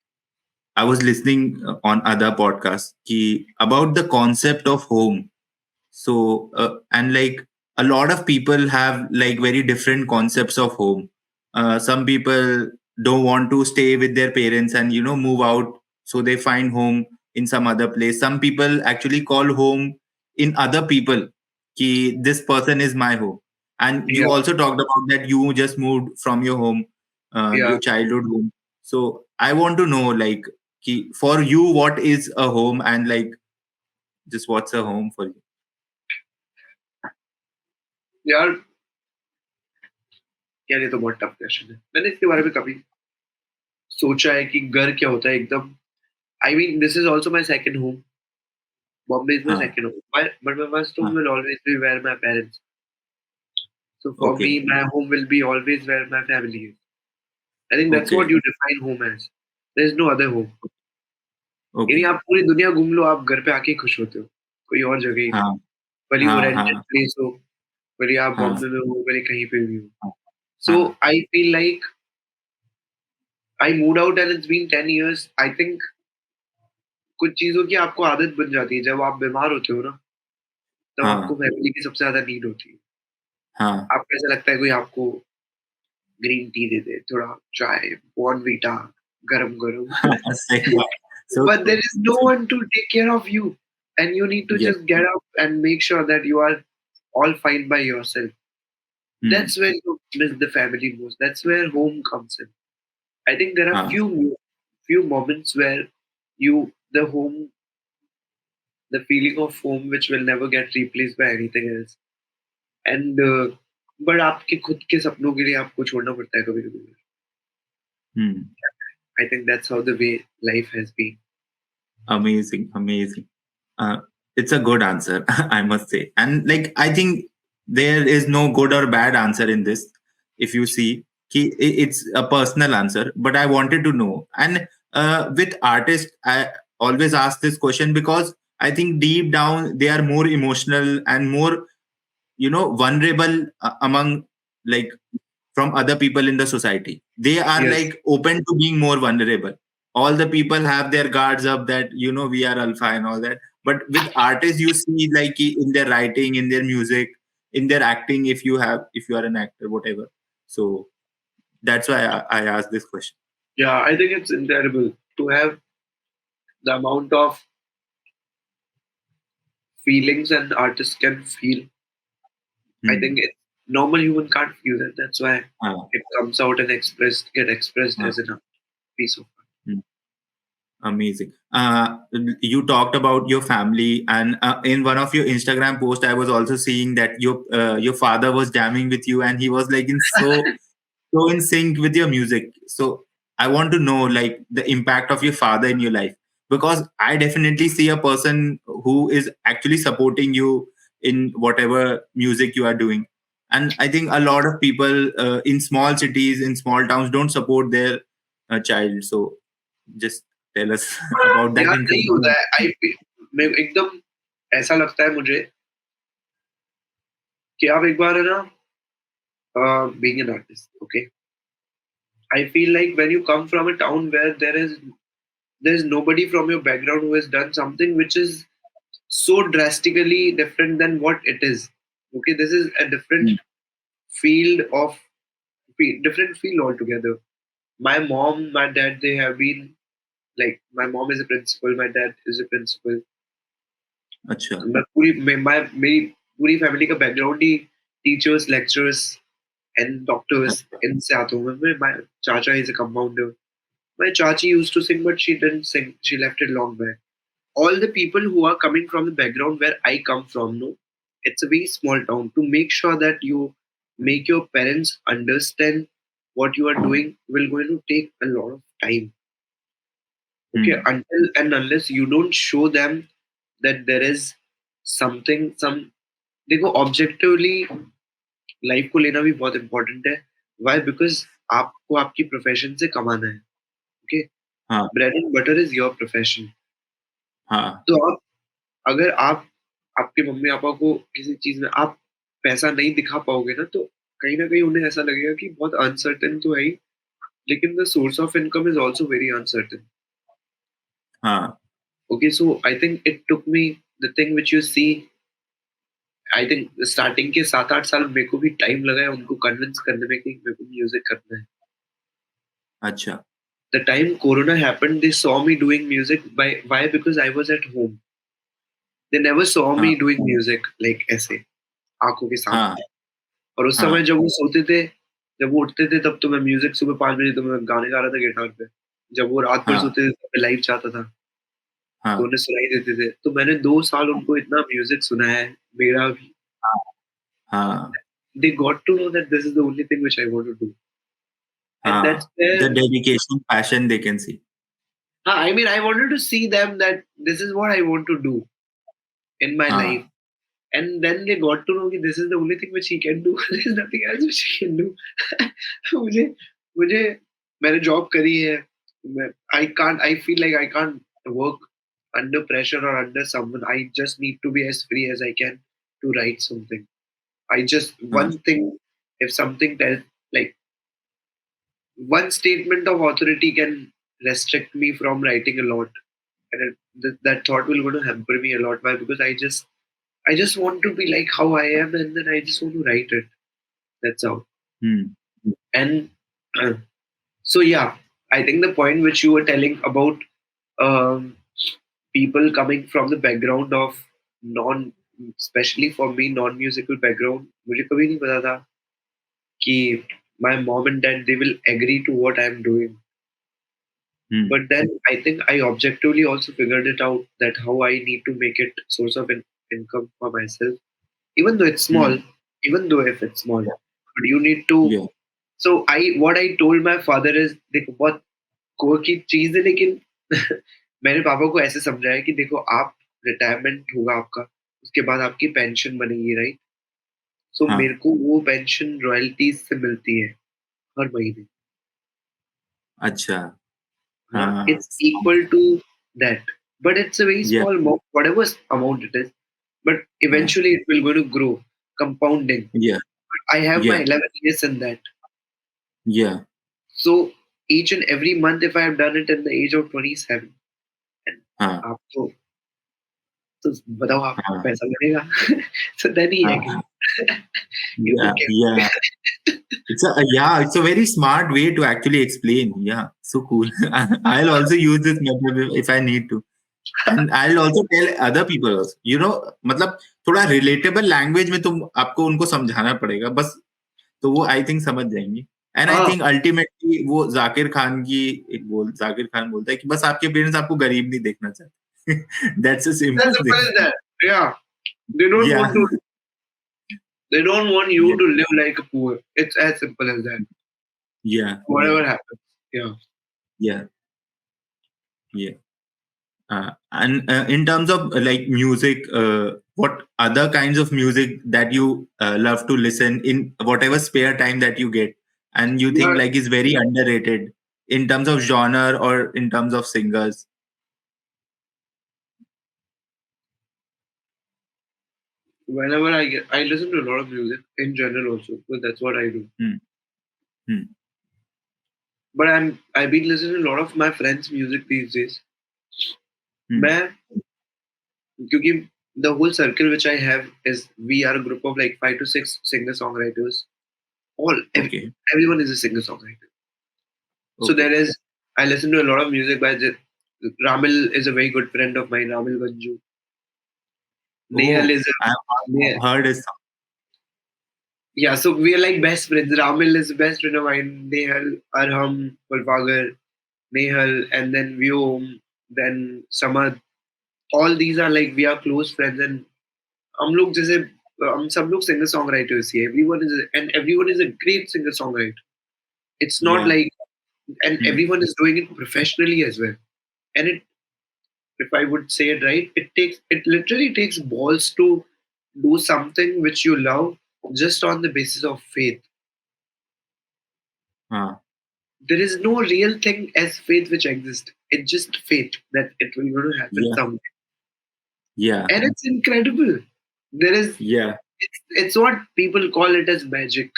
I was listening on other podcasts ki, about the concept of home. So and like a lot of people have like very different concepts of home. Some people don't want to stay with their parents and move out, so they find home in some other place. Some people actually call home in other people ki this person is my home. And you Yeah. also talked about that you just moved from your home, Yeah. your childhood home. So I want to know like ki, for you what is a home, and like just what's a home for you. यार यार ये तो बहुत tough question है. मैंने इसके बारे में कभी सोचा है कि घर क्या होता है एकदम. I mean, this is also my second home. Bombay is my हाँ, second home. But my first home हाँ. will always be where my parents. So for Okay. me, my home will be always where my family is. I think that's what Okay. you define home as. There is no other home. यानी Okay. आप पूरी दुनिया घूम लो, आप घर पे आके ही खुश होते हो. कोई और जगह ही नहीं. हाँ, भले वो हाँ, रेंटेड हाँ, प्लेस हो, भले आप हाँ, बॉम्बे में हो, भले कहीं पे भी हो. हाँ, So हाँ, I feel like I moved out and it's been 10 years. I think कुछ चीज़ों की आपको आदत बन जाती है. जब आप बीमार होते हो ना, तब आपको हाँ, फैमिली की सबसे ज़्यादा नीड होती है. हाँ. आपको ऐसा लगता है कोई आपको ग्रीन टी दे दे, थोड़ा चाय, बॉर्नवीटा, गरम-गरम. सही बात. So But there true. is no one to take care of you, and you need to Yes. just get up and make sure that you are all fine by yourself. Hmm. That's where you miss the family most. That's where home comes in. I think there are हाँ, few moments where the home, the feeling of home, which will never get replaced by anything else. And but आपके खुद के सपनों के लिए आपको छोड़ना पड़ता है कभी-कभी. hmm. I think that's how the way life has been. Amazing, amazing. Uh, it's a good answer, I must say. And like, I think there is no good or bad answer in this. If you see, it's a personal answer. But I wanted to know. And with artists, I always ask this question because I think deep down they are more emotional and more, vulnerable among like from other people in the society. They are Yes. like open to being more vulnerable. All the people have their guards up that we are alpha and all that. But with artists, you see like in their writing, in their music, in their acting, if you are an actor, whatever. So that's why I asked this question. Yeah, I think it's incredible to have the amount of feelings an artist can feel. I think Hmm. normal human can't feel that. That's why Ah, it comes out and get expressed ah, as a piece of art. hmm. Amazing. You talked about your family, and in one of your Instagram posts, I was also seeing that your father was jamming with you, and he was like so in sync with your music. So I want to know like the impact of your father in your life, because I definitely see a person who is actually supporting you in whatever music you are doing. And I think a lot of people in small cities, in small towns, don't support their child. So just tell us about that यार in नहीं होता conclusion. है. मैं एकदम ऐसा लगता है मुझे कि आप एक बार है ना being an artist, okay? I feel like when you come from a town where there's nobody from your background who has done something which is so drastically different than what it is. Okay, this is a Mm. field of different field altogether. My mom, my dad, they have been like my mom is a principal, my dad is a principal. अच्छा. मेरी पूरी family का background he teachers, lecturers and doctors अच्छा. इनसे आता हूँ मैं. My चाचा is a compounder. My chachi used to sing, but she didn't sing. She left it long back. All the people who are coming from the background where I come from, no, it's a very small town. To make sure that you make your parents understand what you are doing will going to take a lot of time. Okay, Hmm. until and unless you don't show them that there is some देखो objectively life को लेना भी बहुत important है. Why? Because आपको आपकी profession से कमाना है, ओके? हाँ bread and butter is your profession. हाँ तो आप, अगर आप आपके मम्मी पापा को किसी चीज में आप पैसा नहीं दिखा पाओगे ना, तो कहीं ना कहीं उन्हें ऐसा लगेगा कि बहुत अनसर्टेन तो है ही, लेकिन the source of income is also very uncertain. हाँ okay, so I think it took me, the thing which you see, I think starting के 7-8 साल मेरे को भी टाइम लगा है उनको कन्विंस करने में कि मेरे को म्यूजिक करना है। अच्छा The time Corona happened, they saw me doing music. By why? Because I was at home. They never saw हाँ me doing music like ऐसे आंखों के हाँ सामने। और उस समय हाँ जब वो सोते थे, जब वो उठते थे, तब तो मैं म्यूजिक सुबह 5 बजे तो मैं गाने गा रहा था गिटार पे। जब वो रात भर हाँ सोते थे तब मैं लाइव चाहता था, तो हाँ उन्हें सुनाई देते थे। तो मैंने 2 साल उनको इतना म्यूजिक सुनाया है, मेरा भी। हाँ हाँ They got to know that this is the only thing which I want to do, and that's हाँ where, the dedication passion they can see. I mean, I wanted to see them that this is what I want to do in my life. हाँ And then they got to know that this is the only thing which he can do. There's nothing else which he can do. मुझे मुझे मैंने job करी है। I can't. I feel like I can't work under pressure or under someone. I just need to be as free as I can to write something. I just हाँ one thing. If something tells, like, one statement of authority can restrict me from writing a lot, and that thought will going to hamper me a lot. Why? Because I just want to be like how I am, and then I just want to write it. That's all. hmm. And so yeah, I think the point which you were telling about um, people coming from the background of non, especially for me, non-musical background, मुझे कभी नहीं पता था कि my mom and dad they will agree to what I'm doing. Hmm. But then I think I objectively also figured it out that how I need to make it source of income for myself, even though it's small, Hmm. even though if it's small, Yeah. but you need to. Yeah. So what I told my father is, देखो बहुत core की चीज है, लेकिन मैंने पापा को ऐसे समझाया कि देखो आप, रिटायरमेंट होगा आपका, उसके बाद आपकी पेंशन बनेगी, राइट? सो हाँ मेरे को वो पेंशन रॉयल्टीज से मिलती है हर महीने। अच्छा हाँ, हाँ it's equal to that, but it's a very yeah small amount, whatever amount it is. But हाँ eventually, it will going to grow, compounding. yeah I have my yeah 11 years in that. yeah So each and every month, if I have done it in the age of 27, and हाँ आपको तो बताओ आपको हाँ पैसा लगेगा, so then he हाँ agreed. He's yeah okay. yeah it's a very smart way to actually explain. Yeah, so cool. I'll also use this method if I need to. And I'll also tell other people also. मतलब थोड़ा relatable language में तुम आपको उनको समझाना पड़ेगा बस, तो वो आई थिंक समझ जाएंगे। एंड आई हाँ, थिंक अल्टीमेटली वो जाकिर खान बोलता है कि बस आपके पेरेंट्स आपको गरीब नहीं देखना चाहते। That's a as simple simple thing. as that. Yeah, they don't या want to. They don't want या you to live like a poor. It's as simple as that. या या Whatever happens. Yeah. या या and in terms of like music, what other kinds of music that you love to listen in whatever spare time that you get and you think Yeah. like is very underrated in terms of genre or in terms of singers? Whenever I listen to a lot of music in general also, but that's what I do. Hmm. Hmm. But I've been listening to a lot of my friends' music these days. Hmm. मैं क्योंकि the whole circle which I have is we are a group of like 5 to 6 singer songwriters. Okay. Everyone is a singer songwriter. So there Okay. is, I listen to a lot of music by Ramil is a very good friend of mine. Ramil Vanju. Nehal Oh, is I've heard his song. yeah. So we are like best friends. Ramil is the best friend of mine. Nehal, Arham, Pulvagar, Nehal, and then Vyom, then Samad. All these are like we are close friends, and हम लोग जैसे हम सब लोग singer songwriters ही हैं. Everyone is a great singer songwriter. It's not Yeah. like, and Hmm. everyone is doing it professionally as well. And if I would say it right, it literally takes balls to do something which you love just on the basis of faith. हाँ. There is no real thing as faith which exists. It's just faith that it will going to happen Yeah. someday. Yeah. And it's incredible. There is, Yeah. it's what people call it as magic.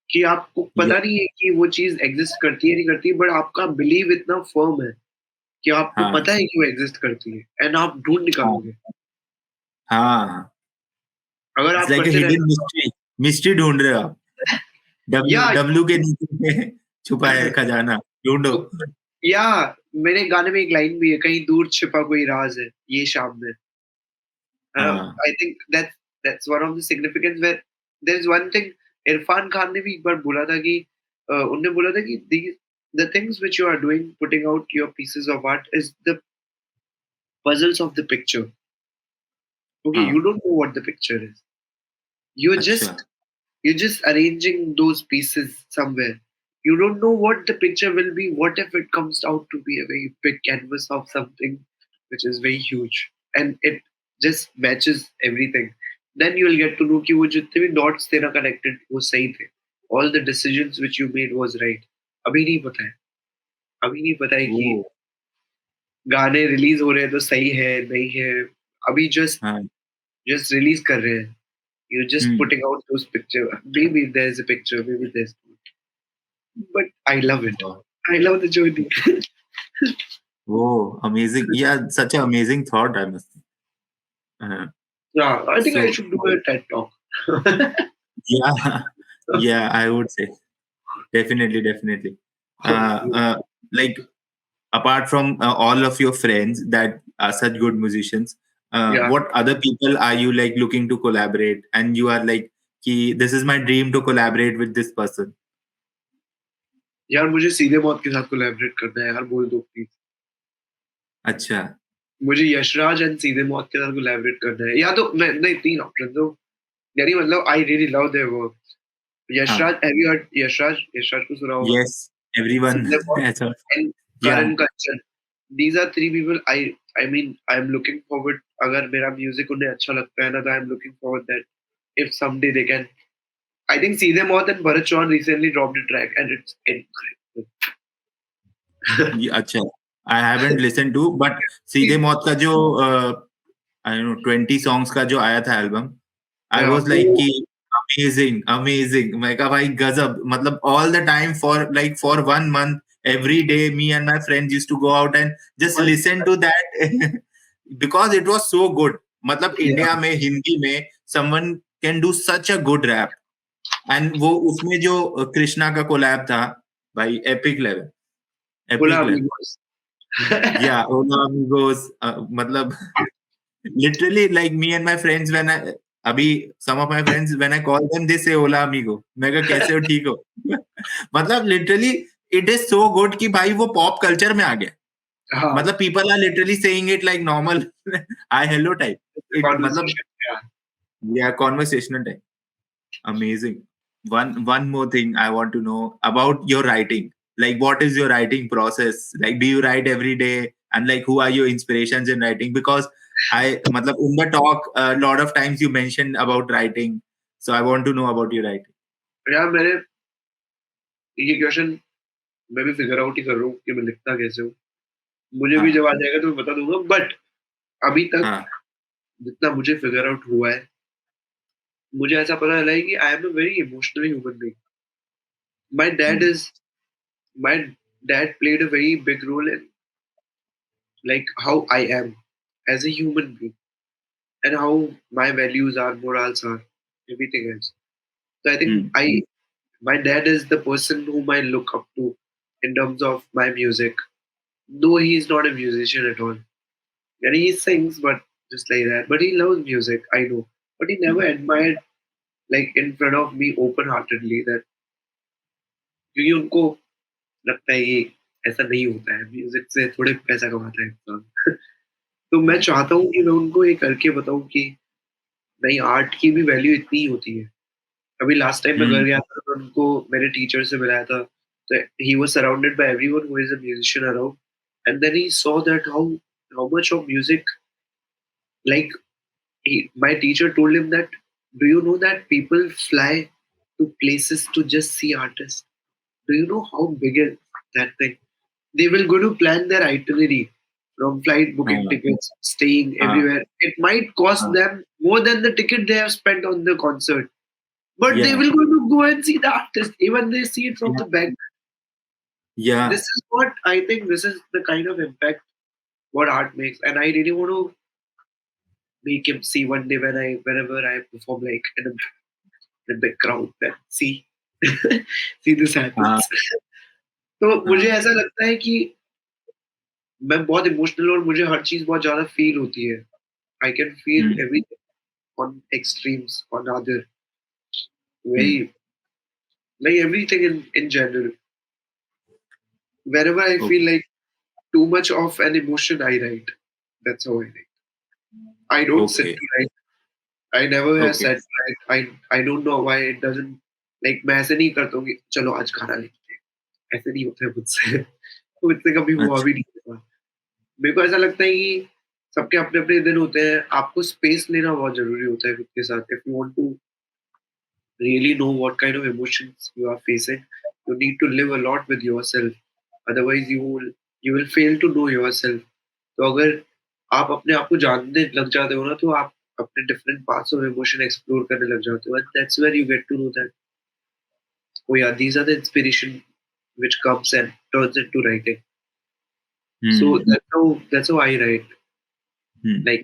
कि आपको Yeah. पता नहीं है कि वो चीज exist करती है नहीं करती, बट आपका बिलीव इतना फर्म है कि आपको हाँ. पता है कि वो एग्जिस्ट करती है, एंड आप ढूंढ हाँ. निकालोगे हाँ. अगर It's आप like a करते hidden रहते mystery. Mystery ढूंढ रहे हो आप. या W के नीचे में छुपा है खजाना. ढूंढो. या मेरे गाने में एक लाइन भी है, कहीं दूर छिपा कोई राज है ये शाम में. हाँ. I think that's one of the significance where there is one thing. Irfan Khan ने भी एक बार बोला था कि उन्होंने बोला था कि the things which you are doing, putting out your pieces of art, is the puzzles of the picture. Okay, हाँ. you don't know what the picture is. You're अच्छा. just arranging those pieces somewhere. You don't know what the picture will be. What if it comes out to be a very big canvas of something which is very huge and it just matches everything? Then you will get to know कि वो जितने भी dots तेरा connected वो सही थे. All the decisions which you made was right. अभी नहीं पता है. अभी नहीं पता है कि वो. गाने रिलीज हो रहे हैं तो सही है नहीं है. अभी हाँ. just release कर रहे हैं. You're just hmm. putting out those pictures. Maybe there's a picture, maybe there's not. But I love it. Wow. I love the journey. Oh, amazing. Yeah, such an amazing thought, I must say. Yeah, I think I So, should do a TED talk. yeah, yeah, I would say. Definitely, definitely. Like, apart from all of your friends that are such good musicians, Yeah. what other people are you like looking to collaborate? And you are like, कि this is my dream to collaborate with this person. यार मुझे सीधे मौत के साथ collaborate करना है यार, बोल दो प्लीज. अच्छा. मुझे यशराज एंड सीधे मौत के साथ कोलैबोरेट करना है, या तो मैं नहीं, तीन ऑप्शन तो यानी मतलब I really love their work. हाँ. Yashraj, have you heard Yashraj को सुना होगा. Yes, everyone सीधे मौत has a, and yeah. Karan Kanchan. These are three people I mean I'm looking forward. अगर मेरा म्यूजिक उन्हें अच्छा लगता है ना, तो I'm looking forward that if someday they can. I think सीधे मौत and Bharat Chauhan recently dropped a track and it's incredible. अच्छा. I haven't listened to, but सीधे मौत का जो I don't know 20 songs का जो आया था album, I Yeah. was like कि amazing. मैं कहा भाई गजब, मतलब all the time for 1 month every day me and my friends used to go out and just listen to that because it was so good. मतलब India में हिंदी में someone can do such a good rap and वो उसमें जो कृष्णा का collab था भाई epic level. Hola Epic level. amigos. Yeah, Hola Amigos. मतलब literally like me and my friends when I some of my friends when I call them they say Hola Amigo. मैं कहा कैसे हो, ठीक हो? मतलब literally it is so good कि भाई वो pop culture में आ गया. हाँ. मतलब people are literally saying it like normal hi hello type. It मतलब Conversation. Yeah. yeah, conversational type. Amazing. One more thing I want to know about your writing. Like, what is your writing process? Like, do you write every day? And like, who are your inspirations in writing? Because matlab, in the talk, a lot of times you mentioned about writing. So I want to know about your writing. यार मैंने ये question मैं भी figure out ही कर रहा हूँ कि मैं लिखता कैसे हूँ. मुझे भी हाँ. जब आ जाएगा तो मैं बता दूंगा. बट अभी तक हाँ. जितना मुझे फिगर आउट हुआ है, मुझे ऐसा पता चला है कि I am a very emotional human being. My dad Hmm. Is my dad played a very big role in like how I am as a human being and how my values are, morals are, everything else. So I think Hmm. my dad is the person whom I look up to in terms of my music, though he is not a musician at all. And he sings, but just like that. But he loves music, I know. But he never admired like in front of me open-heartedly that क्योंकि उनको लगता है कि ऐसा नहीं होता है, music से थोड़े पैसा कमाता है इंसान. तो मैं चाहता हूँ कि मैं उनको ये करके बताऊँ कि नहीं, आर्ट की भी वैल्यू इतनी ही होती है. अभी लास्ट टाइम मैं घर Hmm. गया था तो उनको मेरे टीचर से मिलाया था, तो he was surrounded by everyone who is a musician around, and then he saw that how much of music like my teacher told him that do you know that people fly to places to just see artists. Do you know how big is that thing? They will go to plan their itinerary from flight booking uh, tickets, staying uh, everywhere. It might cost uh, them more than the ticket they have spent on the concert. But they yeah, will go and see the artist, even they see it from yeah, the back. This yeah, is what I think. This is the kind of impact what art makes, and I really want to make him see one day whenever I perform like in a big crowd. That see, see this uh, happens. तो मुझे uh, ऐसा लगता है कि मैं बहुत emotional और मुझे हर चीज बहुत ज्यादा फील होती है. I can feel mm, everything on extremes, on other mm. very like everything in general. Whenever I Okay, feel like too much of an emotion, I write. That's how I write. I don't sit okay, to write. I never have okay. said right. I don't know why it doesn't like मैं ऐसे नहीं करता हूँ कि चलो आज गाना लिखते हैं. ऐसे नहीं होता है मुझसे. मुझसे कभी हुआ अच्छा, भी नहीं होगा. मेरे को ऐसा लगता है कि सबके अपने अपने दिन होते हैं. आपको स्पेस लेना बहुत जरूरी होता है खुद के साथ. If you want to really know what kind of emotions you are facing, you need to live a lot with yourself. Otherwise, you will fail to know yourself. तो अगर आप अपने आप को जानने लग जाते हो ना, तो आप अपने different parts of emotion explore करने लग जाते हो. And that's where you get to know that oh yeah, these are the inspiration which comes and turns into writing. So mm, that's how I write. mm. Like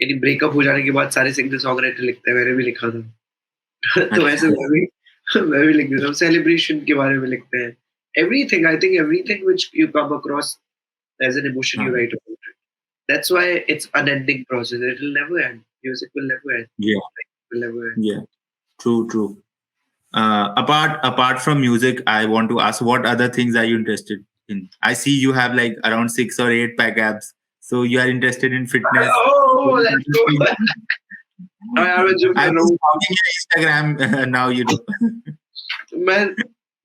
यानी breakup हो जाने के बाद सारे सिंगल सॉन्ग राइटर लिखते हैं. मैंने भी लिखा था. तो अच्छा, ऐसे मैं भी लिख देता हूँ. सेलिब्रेशन के बारे में लिखते हैं. Everything, I think everything which you come across as an emotion, you हाँ, write about it. That's why it's unending process. It will never end. Music will never end. yeah, Like, it will never end. yeah. True, true. Apart from music, I want to ask what other things are you interested in? I see you have like around 6 or 8 pack abs, so you are interested in fitness. Oh, What let's other go. things? मैं यार मैं gym कर I'm रहा just हूँ. stalking your Instagram now. You know. मैं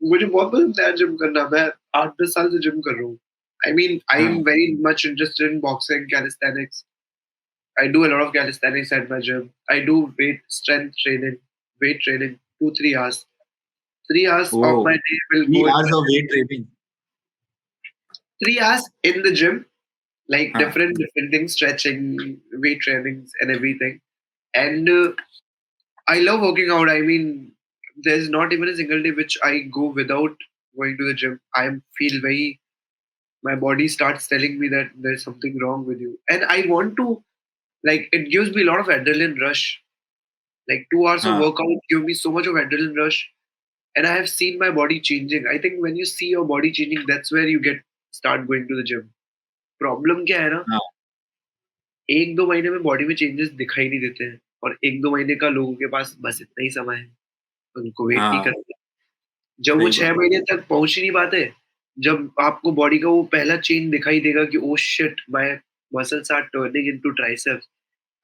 मुझे बहुत पसंद है जिम करना. मैं 8-10 साल से जिम कर रहा हूँ. I mean, I am हाँ. very much interested in boxing, calisthenics. I do a lot of calisthenics at my gym. I do weight training, 2-3 hours. 3 hours of Oh, my day will three go in hours my of weight training. 3 hours in the gym, like Huh. different things, stretching, weight trainings, and everything. And I love working out. I mean, there's not even a single day which I go without going to the gym. I feel very. My body starts telling me that there's something wrong with you, and I want to like. It gives me a lot of adrenaline rush. Like 2 hours of Huh. workout give me so much of adrenaline rush, and I have seen my body changing. I think when you see your body changing, that's where you get start going to the gym. Problem क्या है ना, Huh. 1-2 महीने में body में changes दिखाई नहीं देते हैं. और 1-2 महीने का लोगों के पास बस इतना ही समय है. उनको वेट नहीं हाँ. करते. जब वो सही छह बात. महीने तक पहुंच ही नहीं पाते, जब आपको बॉडी का वो पहला चेंज दिखाई देगा कि oh shit my muscles are turning into triceps,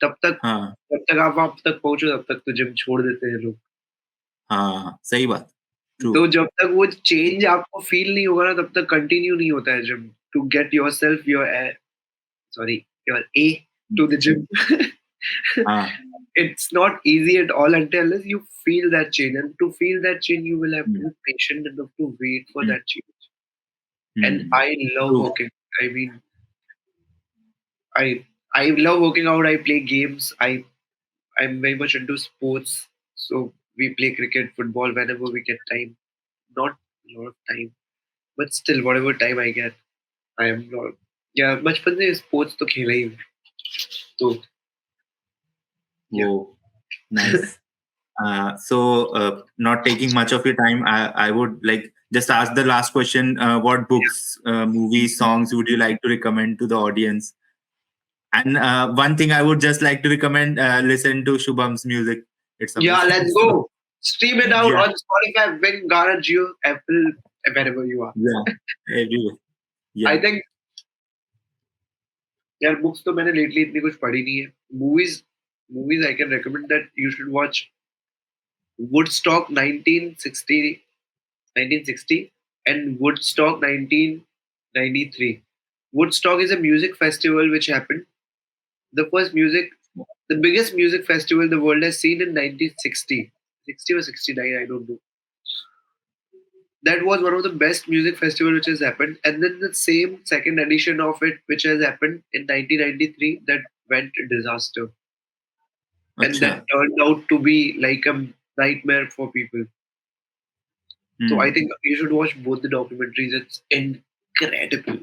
तब तक हाँ. जब तक आप वहां तक पहुंचो तब तक तो जिम छोड़ देते हैं लोग. हाँ. सही बात. True. तो जब तक वो चेंज आपको फील नहीं होगा ना, तब तक कंटिन्यू नहीं होता है gym. To get yourself your sorry, your A to the gym. हाँ. It's not easy at all until you feel that change. And to feel that change, you will have to Hmm. be patient enough to wait for Hmm. that change. And Hmm. I love True. working. I mean, I love working out. I play games. I'm very much into sports. So we play cricket, football whenever we get time. Not a lot of time, but still, whatever time I get, I am not. Yeah, बचपन से sports तो खेला ही हूँ. तो yeah. Whoa. Nice. Not taking much of your time, I would like just ask the last question. What books, movies, songs would you like to recommend to the audience? And one thing I would just like to recommend, listen to Shubham's music. It's Yeah, amazing. let's go. Stream it out Yeah, on Spotify, Wing, Ghana, Geo, Apple, wherever you are. yeah, everywhere. I Yeah. think यार books तो मैंने lately इतनी कुछ पढ़ी नहीं है. Movies I can recommend that you should watch Woodstock 1960 and Woodstock 1993. Woodstock is a music festival which happened. The first music, the biggest music festival the world has seen in 1960. 60 or 69, I don't know. that was one of the best music festival which has happened. And then the same second edition of it, which has happened in 1993, that went disaster, and that Acha. turned out to be like a nightmare for people. So I Hmm. think you should watch both the documentaries. It's incredible.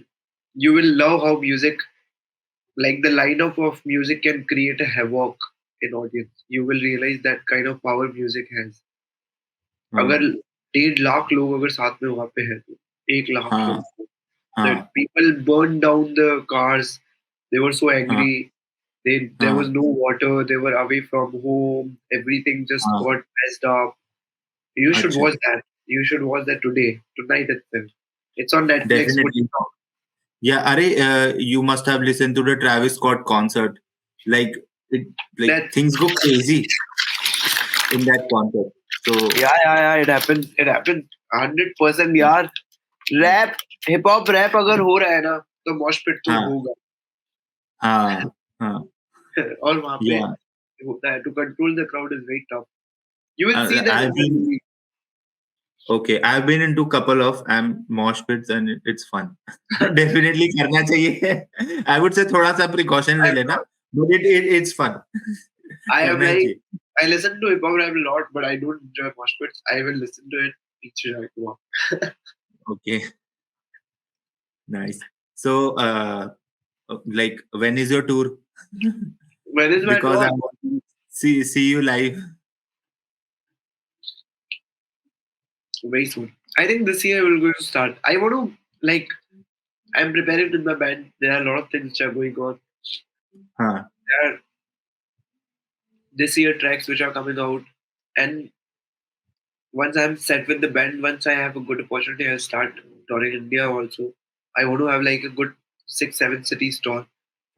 You will love how music, like the lineup of music, can create a havoc in audience. You will realize that kind of power music has. अगर हाँ 1.5 लाख लोग अगर साथ में वहां पे है तो 1 लाख हाँ लोग, that हाँ people burned down the cars. They were so हाँ angry. There was हाँ no water. They were away from home. Everything just हाँ got messed up. You should अच्छा watch that. You should watch that today, tonight itself. It's on Netflix. definitely yeah are you must have listened to the Travis Scott concert like it like That things go crazy in that concert so yeah. It happens. It happens. 100% यार. Rap, hip hop, rap अगर हो रहा है ना तो mosh pit तो हाँ होगा. हाँ हाँ और वहाँ पे yeah होता है. To control the crowd is very tough. You will see that I've in the been movie. okay I've been into couple of mosh pits and it's fun definitely करना चाहिए I would say थोड़ा सा precaution ले I'm लेना not. but it's fun I am करना ही like, चाहिए I listen to hip hop rap a lot, but I don't enjoy mosh pits. I will listen to it each and every one. okay nice so like when is your tour When is my because I tour? want to see you live. Very soon. I think this year we're going to start. I want to, like, I'm preparing with my band. There are a lot of things which are going on. Huh. There are this year tracks which are coming out. And once I'm set with the band, once I have a good opportunity, I'll start touring India also. I want to have like a good 6, 7 cities tour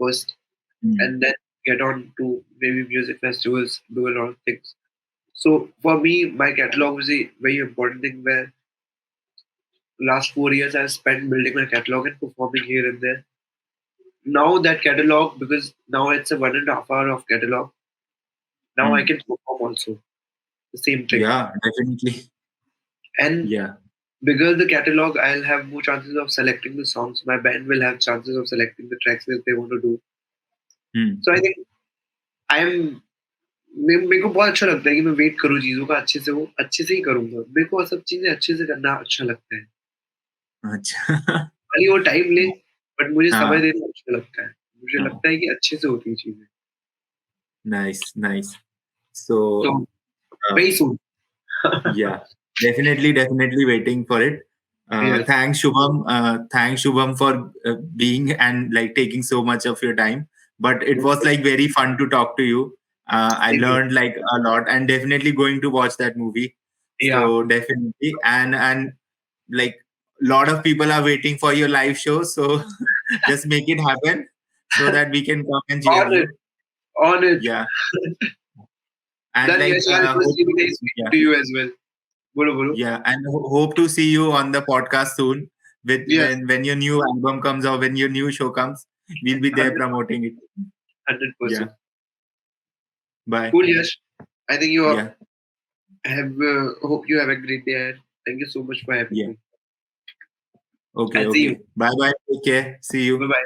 first, Hmm. and then get on to maybe music festivals, do a lot of things. So for me, my catalog was a very important thing where last 4 years I've spent building my catalog and performing here and there. Now that catalog, because now it's a 1.5 hour of catalog, now I Hmm. can perform also the same thing. Yeah, definitely. And Yeah. bigger the catalog, I'll have more chances of selecting the songs. My band will have chances of selecting the tracks that they want to do. Hmm. So I think I'm मेरे को बहुत अच्छा लगता है कि मैं wait करूँ चीज़ों का अच्छे से वो अच्छे से ही करूँगा. मेरे को सब चीज़ें अच्छे से करना अच्छा लगता है. अच्छा. भले वो टाइम ले, बट मुझे समय हाँ, देना अच्छा लगता है. मुझे हाँ. लगता है कि अच्छे से होती है चीज़ें. Nice, nice. So, So uh, very soon. yeah, definitely waiting for it. Yes. Thanks Shubham for being and like taking so much of your time. But it was like very fun to talk to you. I Same here. learned like a lot, and definitely going to watch that movie. Yeah. So definitely, and like a lot of people are waiting for your live show. So just make it happen so that we can come and cheer On it. you. On it. Yeah, and Then like yes, I'll hope, proceed with speaking yeah. to you as well. Bolo bolo. Yeah, and hope to see you on the podcast soon. With Yes. when your new album comes or when your new show comes, we'll be there 100%. promoting it. Yeah. 100%. Bye. Cool, Yash. I think you Yeah. have. Hope you have a great day ahead. Thank you so much for having Yeah. me. Okay. I'll see you. Okay. Bye. Bye. Take care. See Bye you. bye.